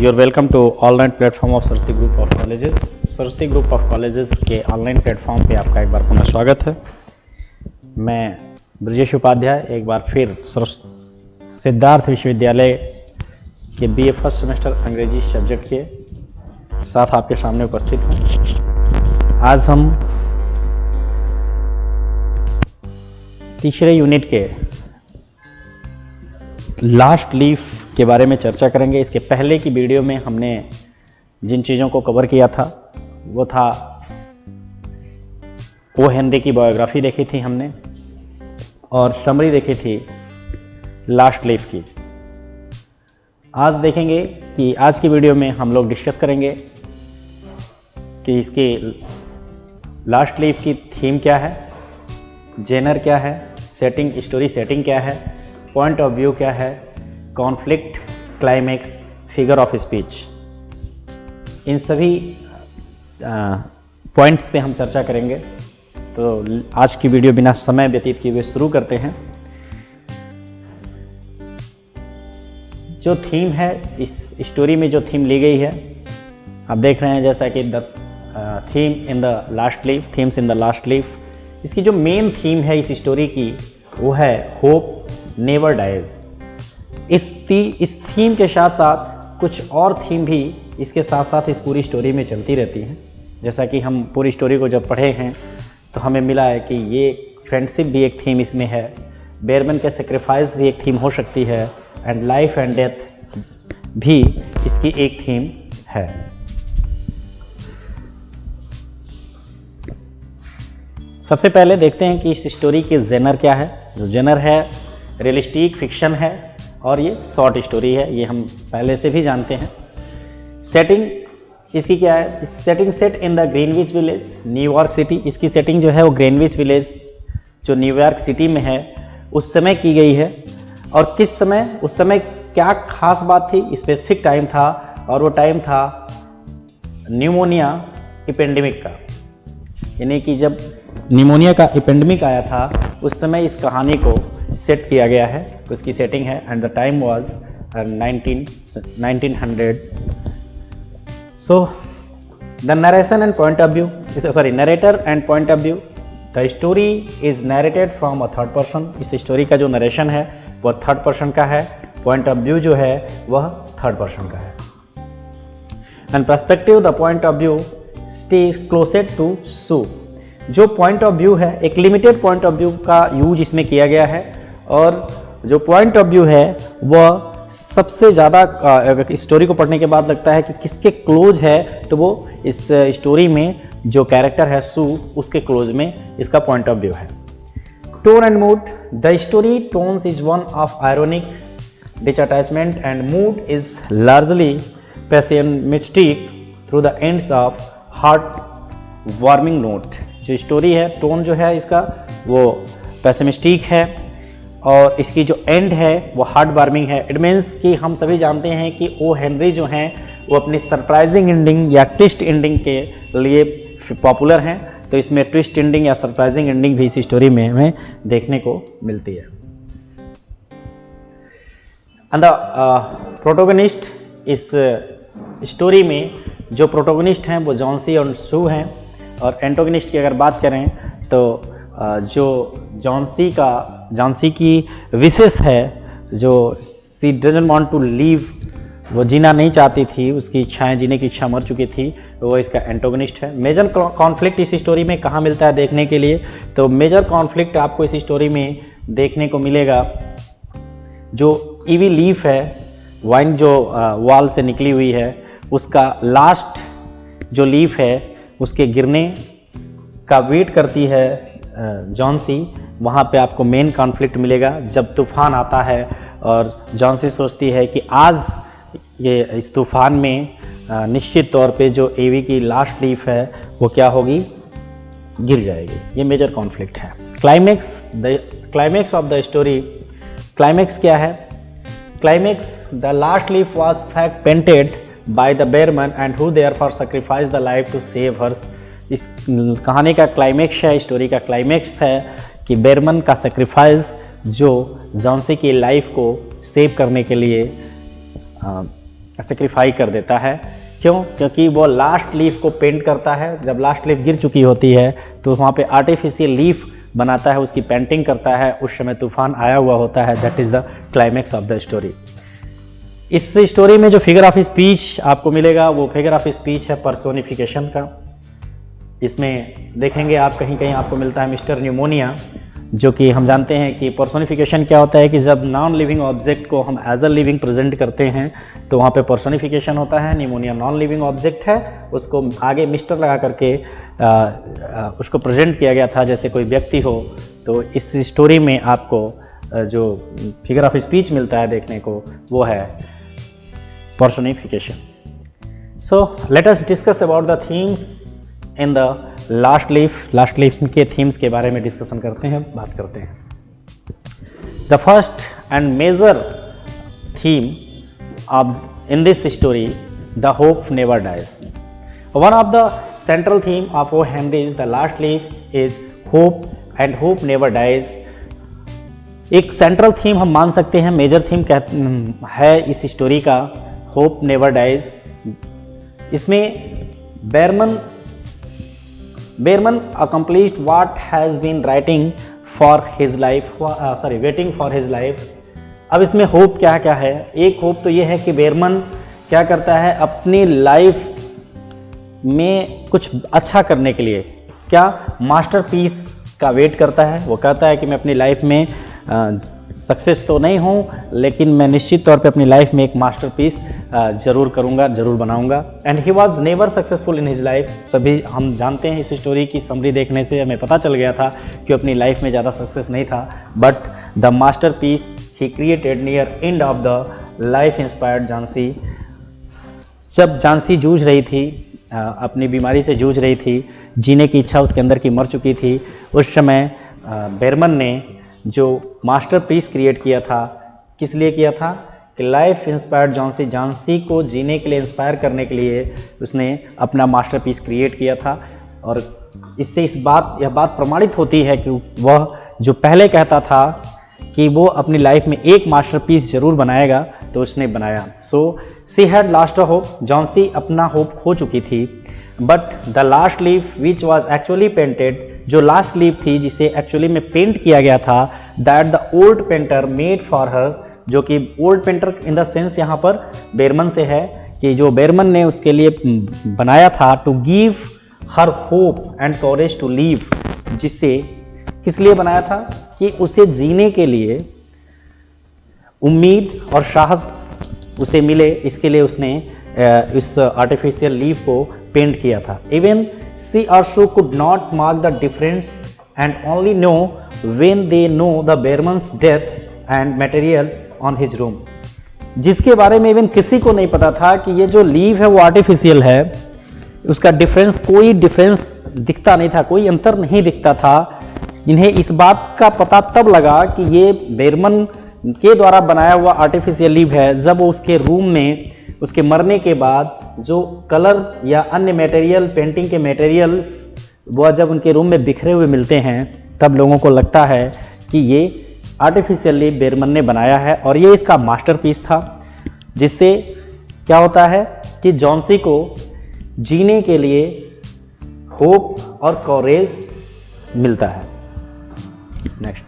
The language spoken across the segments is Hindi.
You're welcome to online platform of Saraswati group of colleges. Saraswati group of colleges के ऑनलाइन प्लेटफॉर्म पे आपका एक बार पुनः स्वागत है। मैं ब्रजेश उपाध्याय एक बार फिर सिद्धार्थ विश्वविद्यालय के बीए फर्स्ट सेमेस्टर अंग्रेजी सब्जेक्ट के साथ आपके सामने उपस्थित हूँ। आज हम तीसरे यूनिट के लास्ट लीफ के बारे में चर्चा करेंगे। इसके पहले की वीडियो में हमने जिन चीज़ों को कवर किया था वो था ओ हेनरी की बायोग्राफी देखी थी हमने और समरी देखी थी लास्ट लीफ की। आज देखेंगे कि आज की वीडियो में हम लोग डिस्कस करेंगे कि इसकी लास्ट लीफ की थीम क्या है, जेनर क्या है, सेटिंग स्टोरी सेटिंग क्या है, पॉइंट ऑफ व्यू क्या है, conflict, climax, figure of speech, इन सभी पॉइंट्स पे हम चर्चा करेंगे। तो आज की वीडियो बिना समय व्यतीत किए हुए शुरू करते हैं। जो थीम है इस स्टोरी में, जो थीम ली गई है आप देख रहे हैं, जैसा कि the theme in the last leaf, themes in the last leaf. इसकी जो मेन थीम है इस स्टोरी की वो है होप नेवर डाइज। इस थीम के साथ साथ कुछ और थीम भी इसके साथ साथ इस पूरी स्टोरी में चलती रहती हैं। जैसा कि हम पूरी स्टोरी को जब पढ़े हैं तो हमें मिला है कि ये फ्रेंडशिप भी एक थीम इसमें है, बेरमन के सेक्रीफाइस भी एक थीम हो सकती है, एंड लाइफ एंड डेथ भी इसकी एक थीम है। सबसे पहले देखते हैं कि इस स्टोरी के जेनर क्या है। जो जेनर है रियलिस्टिक फिक्शन है और ये शॉर्ट स्टोरी है, ये हम पहले से भी जानते हैं। सेटिंग इसकी क्या है, setting set in the Greenwich village, New York city. इसकी सेटिंग जो है वो ग्रीनविच विलेज जो न्यूयॉर्क सिटी में है उस समय की गई है। और किस समय, उस समय क्या खास बात थी, स्पेसिफिक टाइम था और वो टाइम था न्यूमोनिया एपेंडेमिक का, यानी कि जब निमोनिया का एपेंडेमिक आया था उस समय इस कहानी को सेट किया गया है। उसकी सेटिंग है and the time was 1900। So the narration and point of view, narrator and point of view. The story is narrated from a third person. इस स्टोरी का जो नरेशन है वह थर्ड पर्सन का है, पॉइंट ऑफ व्यू जो है वह थर्ड पर्सन का है। And perspective, the point of view stay closed to Sue. जो पॉइंट ऑफ व्यू है, एक लिमिटेड पॉइंट ऑफ व्यू का यूज इसमें किया गया है और जो पॉइंट ऑफ व्यू है वह सबसे ज़्यादा स्टोरी को पढ़ने के बाद लगता है कि किसके क्लोज है, तो वो इस स्टोरी में जो कैरेक्टर है सू, उसके क्लोज में इसका पॉइंट ऑफ व्यू है। Tone and mood, the story tones is one of ironic disattachment and mood is largely pessimistic through the ends of heart warming note. जो स्टोरी है, टोन जो है इसका वो पेसिमिस्टिक है और इसकी जो एंड है वो हार्ट वार्मिंग है। इट मीन्स कि हम सभी जानते हैं कि ओ हेनरी जो हैं वो अपनी सरप्राइजिंग एंडिंग या ट्विस्ट एंडिंग के लिए पॉपुलर हैं, तो इसमें ट्विस्ट एंडिंग या सरप्राइजिंग एंडिंग भी इस स्टोरी में हमें देखने को मिलती है। एंड द प्रोटोगनिस्ट, इस स्टोरी में जो प्रोटोगनिस्ट हैं वो जॉन्सी और सू हैं। और एंटोगनिस्ट की अगर बात करें तो जो जॉन्सी की विशेष है, जो सी डजंट वांट टू लीव, वो जीना नहीं चाहती थी, उसकी इच्छाएं, जीने की इच्छा मर चुकी थी, वो इसका एंटोगनिस्ट है। मेजर कॉन्फ्लिक्ट इस स्टोरी में कहाँ मिलता है देखने के लिए, तो मेजर कॉन्फ्लिक्ट आपको इस स्टोरी में देखने को मिलेगा। जो ईवी लीफ है, वाइन जो वॉल से निकली हुई है, उसका लास्ट जो लीफ है उसके गिरने का वेट करती है जॉन्सी। वहाँ पे आपको मेन कॉन्फ्लिक्ट मिलेगा जब तूफान आता है और जॉन्सी सोचती है कि आज ये इस तूफान में निश्चित तौर पे जो एवी की लास्ट लीफ है वो क्या होगी, गिर जाएगी। ये मेजर कॉन्फ्लिक्ट है। Climax, the climax of the story, climax क्या है? Climax, the last leaf was fact painted by the bearman and who therefore sacrificed the life to save hers। इस कहानी का क्लाइमेक्स है, स्टोरी का क्लाइमेक्स है कि बेरमन का सेक्रीफाइस जो जॉन्सी की लाइफ को सेव करने के लिए सेक्रीफाई कर देता है। क्यों? क्योंकि वो लास्ट लीफ को पेंट करता है। जब लास्ट लीफ गिर चुकी होती है तो वहाँ पे आर्टिफिशियल लीफ बनाता है, उसकी पेंटिंग करता है। उस समय तूफान आया हुआ होता है। That is the climax of the story. इस स्टोरी में जो फिगर ऑफ स्पीच आपको मिलेगा वो फिगर ऑफ स्पीच है पर्सोनिफिकेशन का। इसमें देखेंगे आप कहीं कहीं आपको मिलता है मिस्टर न्यूमोनिया, जो कि हम जानते हैं कि पर्सोनिफिकेशन क्या होता है कि जब नॉन लिविंग ऑब्जेक्ट को हम एज अ लिविंग प्रेजेंट करते हैं तो वहाँ पे पर्सोनिफिकेशन होता है। न्यूमोनिया नॉन लिविंग ऑब्जेक्ट है, उसको आगे मिस्टर लगा करके उसको प्रेजेंट किया गया था जैसे कोई व्यक्ति हो। तो इस स्टोरी में आपको जो फिगर ऑफ स्पीच मिलता है देखने को वो है personification. So let us discuss about the themes in the last leaf के थीम्स के बारे में डिस्कशन करते हैं, बात करते हैं। The first and major theme of in this story the hope never dies. One of the central theme of O Henry's the last leaf is hope and hope never dies. एक सेंट्रल थीम हम मान सकते हैं, मेजर थीम है इस स्टोरी का होप नेवर डाइज। इसमें बेरमन accomplished what has been waiting for his life। अब इसमें होप क्या क्या है? एक होप तो ये है कि बेरमन क्या करता है अपनी लाइफ में कुछ अच्छा करने के लिए क्या मास्टरपीस का वेट करता है। वो कहता है कि मैं अपनी लाइफ में सक्सेस तो नहीं हूँ लेकिन मैं निश्चित तौर पे अपनी लाइफ में एक मास्टरपीस जरूर करूँगा, जरूर बनाऊँगा। And he was never successful in his life. सभी हम जानते हैं इस स्टोरी की समरी देखने से हमें पता चल गया था कि अपनी लाइफ में ज़्यादा सक्सेस नहीं था। But the masterpiece he created near end of the life inspired Jhansi. जब झांसी जूझ रही थी, अपनी बीमारी से जूझ रही थी, जीने की इच्छा उसके अंदर की मर चुकी थी, उस समय बेरमन ने जो मास्टरपीस क्रिएट किया था, किस लिए किया था कि लाइफ इंस्पायर्ड झांसी को जीने के लिए इंस्पायर करने के लिए उसने अपना मास्टरपीस क्रिएट किया था। और इससे यह बात प्रमाणित होती है कि वह जो पहले कहता था कि वो अपनी लाइफ में एक मास्टरपीस जरूर बनाएगा तो उसने बनाया। So she had last a hope. Johnsy अपना होप खो चुकी थी। But the last leaf which was actually painted, जो लास्ट लीफ थी जिसे एक्चुअली में पेंट किया गया था, that the old painter made for her, जो कि old painter in the sense यहाँ पर बेरमन से है कि जो बेरमन ने उसके लिए बनाया था to give her hope and courage to live. जिससे किस लिए बनाया था कि उसे जीने के लिए उम्मीद और साहस उसे मिले, इसके लिए उसने इस आर्टिफिशियल लीफ को पेंट किया था। Even she also could not mark the difference and only know when they know the Behrman's death and materials on his room। जिसके बारे में इवन किसी को नहीं पता था कि ये जो लीव है वो आर्टिफिशियल है, उसका डिफरेंस, कोई डिफरेंस दिखता नहीं था, कोई अंतर नहीं दिखता था। जिन्हें इस बात का पता तब लगा कि ये बेरमन के द्वारा बनाया हुआ आर्टिफिशियल लीव है जब वो उसके रूम में उसके मरने के बाद जो कलर या अन्य मटेरियल, पेंटिंग के मटेरियल्स वह जब उनके रूम में बिखरे हुए मिलते हैं तब लोगों को लगता है कि ये आर्टिफिशियल लीफ बेरमन ने बनाया है और ये इसका मास्टरपीस था। जिससे क्या होता है कि झांसी को जीने के लिए होप और करेज मिलता है। नेक्स्ट,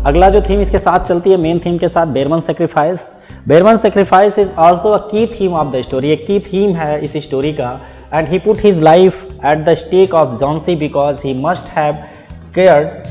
अगला जो थीम इसके साथ चलती है मेन थीम के साथ, Behrman sacrifice. Behrman sacrifice is also a key theme of the story. एक की थीम है इस स्टोरी का। And he put his life at the stake of Johnsy because he must have cared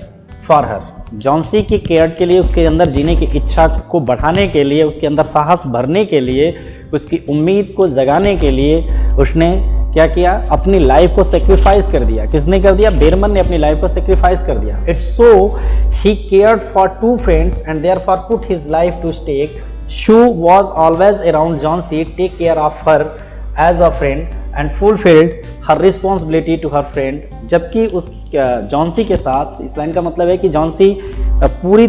for her. Johnsy की केयर के लिए, उसके अंदर जीने की इच्छा को बढ़ाने के लिए, उसके अंदर साहस भरने के लिए, उसकी उम्मीद को जगाने के लिए उसने क्या किया, अपनी लाइफ को सेक्रीफाइस कर दिया। किसने कर दिया? बेरमन ने अपनी लाइफ को सेक्रीफाइस कर दिया। It's so he cared for two friends and therefore put his life to stake. Shu was always around Jhansi, take care of her as a friend and fulfilled her responsibility to her friend। जबकि उस झांसी के साथ, इस लाइन का मतलब है कि झांसी पूरी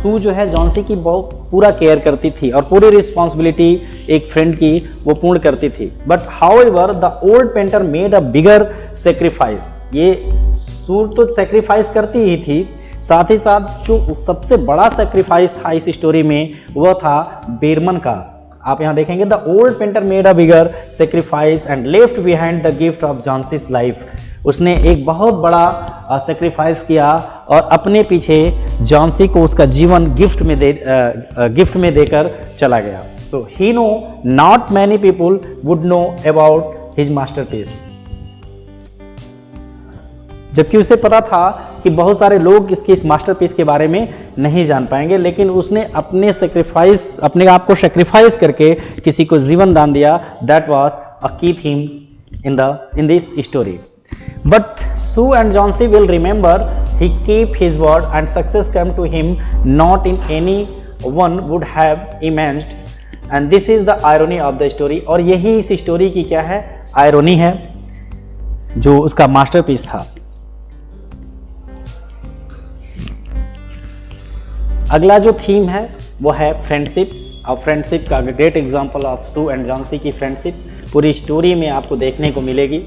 शू जो है झांसी की बहुत पूरा केयर करती थी और पूरी रिस्पॉन्सिबिलिटी एक फ्रेंड की वो पूर्ण करती थी। But however the old painter made a bigger sacrifice. ये शू तो सेक्रीफाइस करती ही थी, साथ ही साथ जो सबसे बड़ा सेक्रीफाइस था इस स्टोरी में वह था बेरमन का। आप यहाँ देखेंगे the old painter made a bigger sacrifice and left behind the gift of Johnsy's life. उसने एक बहुत बड़ा सेक्रीफाइस किया और अपने पीछे जॉन्सी को उसका जीवन गिफ्ट में देकर चला गया। So he know not many people would know about his masterpiece. जबकि उसे पता था कि बहुत सारे लोग इस मास्टरपीस के बारे में नहीं जान पाएंगे, लेकिन उसने अपने आप को सेक्रीफाइस करके किसी को जीवन दान दिया। That was a key theme in this story. But Sue and Johnsy will remember he kept his word and success came to him not in any one would have imagined. And this is the irony of the story. और यही इस स्टोरी की क्या है, आयरोनी है, जो उसका मास्टरपीस था। अगला जो थीम है वो है फ्रेंडशिप। और फ्रेंडशिप का great example of Sue and Johnsy की फ्रेंडशिप पूरी स्टोरी में आपको देखने को मिलेगी।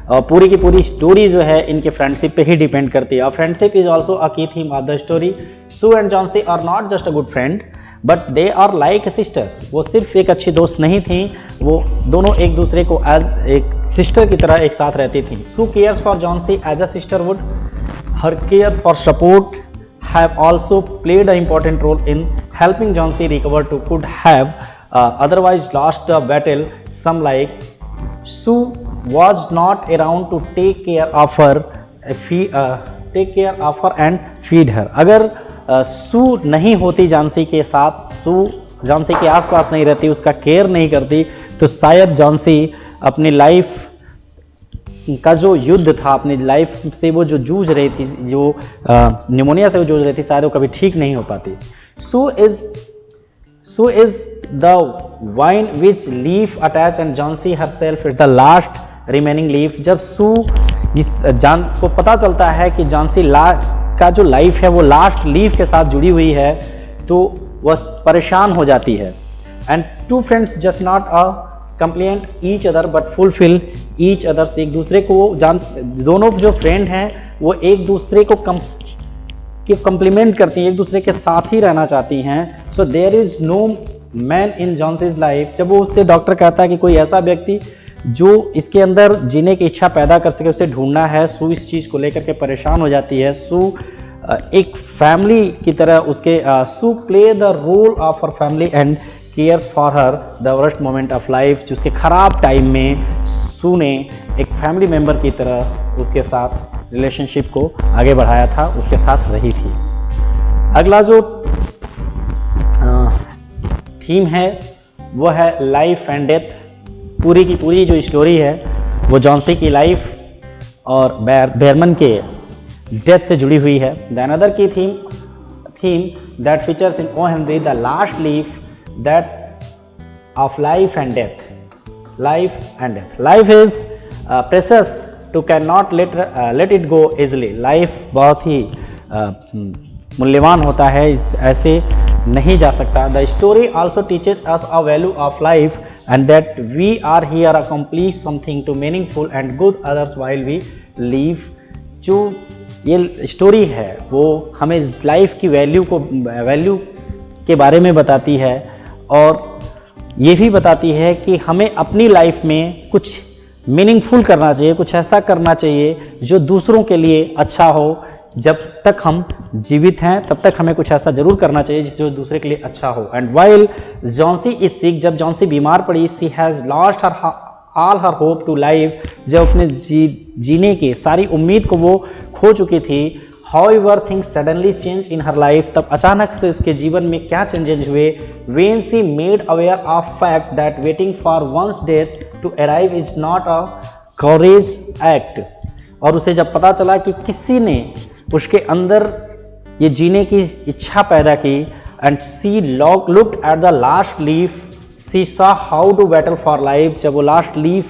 और पूरी की पूरी स्टोरी जो है इनके फ्रेंडशिप पे ही डिपेंड करती है। और friendship is also a key theme of the story. Sue and Johnsy are not just a good friend but they are like a sister. वो सिर्फ एक अच्छी दोस्त नहीं थी, वो दोनों एक दूसरे को एज एक सिस्टर की तरह एक साथ रहती थी। Sue cares for Johnsy as a sister would. Her care for support have also played an important role in helping Johnsy recover to could have otherwise lost the battle. Some like Sue was not around to take care of her and feed her. अगर सू नहीं होती जॉन्सी के साथ, सू जॉन्सी के आसपास नहीं रहती, उसका केयर नहीं करती, तो शायद जॉन्सी अपनी लाइफ का जो युद्ध था, अपनी लाइफ से वो जो जूझ रही थी, जो निमोनिया से वो जूझ रही थी, शायद वो कभी ठीक नहीं हो पाती। Sue is the vine which leaf attach and Johnsy herself is the last remaining leaf. जब सू जान को पता चलता है कि जॉन्सी का जो लाइफ है वो लास्ट लीफ के साथ जुड़ी हुई है, तो वह परेशान हो जाती है। And two friends just not a compliment each other but fulfil each others. एक दूसरे को दोनों जो फ्रेंड हैं वो एक दूसरे को कंप्लीमेंट करती हैं, एक दूसरे के साथ ही रहना चाहती हैं। So there is no man in Johnsy's life. जब वो उससे डॉक्टर कहता है कि कोई ऐसा व्यक्ति जो इसके अंदर जीने की इच्छा पैदा कर सके, उसे ढूंढना है। सू इस चीज़ को लेकर के परेशान हो जाती है। सू एक फैमिली की तरह उसके Sue play the role of her family and cares for her the worst moment of life. जो उसके ख़राब टाइम में सू ने एक फैमिली मेम्बर की तरह उसके साथ रिलेशनशिप को आगे बढ़ाया था, उसके साथ रही थी। अगला जो थीम है वो है लाइफ एंड डेथ। पूरी की पूरी जो स्टोरी है वो जॉन्सी की लाइफ और बेरमन के डेथ से जुड़ी हुई है। The another key theme that features in O Henry the last leaf that of life and death. Life is precious to cannot let it go easily. Life बहुत ही मूल्यवान होता है, ऐसे नहीं जा सकता। The story also teaches us a value of life and that we are here to accomplish something to meaningful and good others while we live. जो ये स्टोरी है वो हमें लाइफ की वैल्यू के बारे में बताती है और ये भी बताती है कि हमें अपनी लाइफ में कुछ मीनिंगफुल करना चाहिए, कुछ ऐसा करना चाहिए जो दूसरों के लिए अच्छा हो। जब तक हम जीवित हैं तब तक हमें कुछ ऐसा जरूर करना चाहिए जो दूसरे के लिए अच्छा हो। And while Johnsy is sick, जब जॉन्सी बीमार पड़ी, she has lost all her hope to life. जब अपने जीने की सारी उम्मीद को वो खो चुकी थी। However, things suddenly changed in her life. तब अचानक से उसके जीवन में क्या चेंजेस हुए? When she made aware of fact that waiting for one's death to arrive is not a courage act. और उसे जब पता चला कि किसी ने उसके अंदर ये जीने की इच्छा पैदा की, and she looked at the last leaf, she saw how to battle for life. जब वो लास्ट लीफ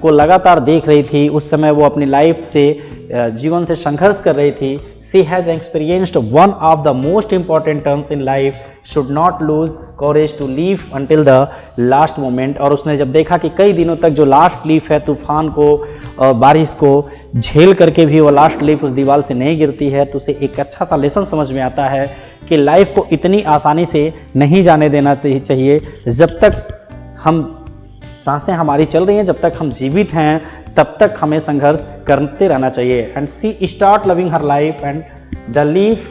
को लगातार देख रही थी, उस समय वो अपनी लाइफ से जीवन से संघर्ष कर रही थी। she has experienced one of the most important turns in life, should not lose courage to leave until the last moment। और उसने जब देखा कि कई दिनों तक जो लास्ट लीफ है तूफान को और बारिश को झेल करके भी वो लास्ट लीफ उस दीवार से नहीं गिरती है, तो उसे एक अच्छा सा लेसन समझ में आता है कि लाइफ को इतनी आसानी से नहीं जाने देना चाहिए। जब तक हम सांसें हमारी चल रही हैं, जब तक हम जीवित हैं, तब तक हमें संघर्ष करते रहना चाहिए। And she start loving her life and the leaf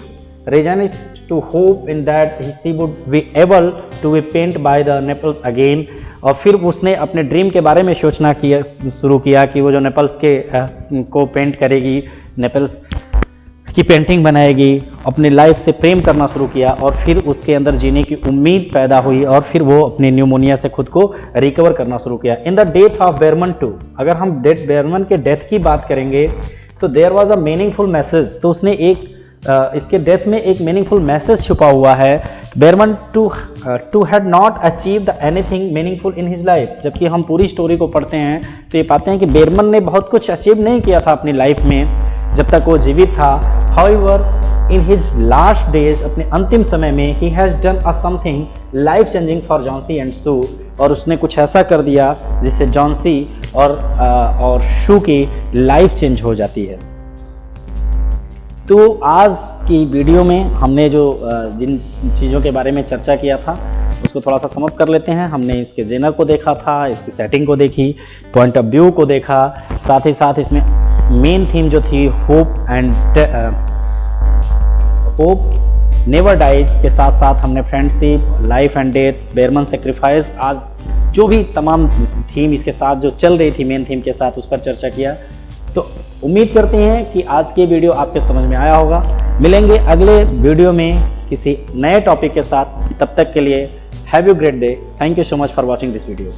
resonated to hope in that she would be able to be painted by the Naples again। और फिर उसने अपने ड्रीम के बारे में सोचना शुरू किया कि वो जो नेपल्स के को पेंट करेगी, नेपल्स की पेंटिंग बनाएगी, अपनी लाइफ से प्रेम करना शुरू किया और फिर उसके अंदर जीने की उम्मीद पैदा हुई और फिर वो अपने न्यूमोनिया से खुद को रिकवर करना शुरू किया। In the death of Behrman too, अगर हम बेरमन के डेथ की बात करेंगे तो there was a meaningful message. तो उसने एक इसके डेथ में एक मीनिंगफुल मैसेज छुपा हुआ है। Behrman too had not achieve the anything meaningful in his life. जबकि हम पूरी स्टोरी को पढ़ते हैं तो ये पाते हैं कि बेरमन ने बहुत कुछ अचीव नहीं किया था अपनी लाइफ में जब तक वो जीवित था। However in his last days, अपने अंतिम समय में, he has done a something life changing for Johnsy and Sue. और उसने कुछ ऐसा कर दिया जिससे जॉन्सी और शू की लाइफ चेंज हो जाती है। तो आज की वीडियो में हमने जो जिन चीज़ों के बारे में चर्चा किया था उसको थोड़ा सा समअप कर लेते हैं। हमने इसके जेनर को देखा था, इसकी सेटिंग को देखी, पॉइंट ऑफ व्यू को देखा, साथ ही साथ इसमें मेन थीम जो थी होप नेवर डाइज के साथ साथ हमने friendship, life and death, Behrman sacrifice, आज जो भी तमाम थीम इसके साथ जो चल रही थी मेन थीम के साथ उस पर चर्चा किया। तो उम्मीद करते हैं कि आज की वीडियो आपके समझ में आया होगा। मिलेंगे अगले वीडियो में किसी नए टॉपिक के साथ, तब तक के लिए have you great day. Thank you so much for watching this video.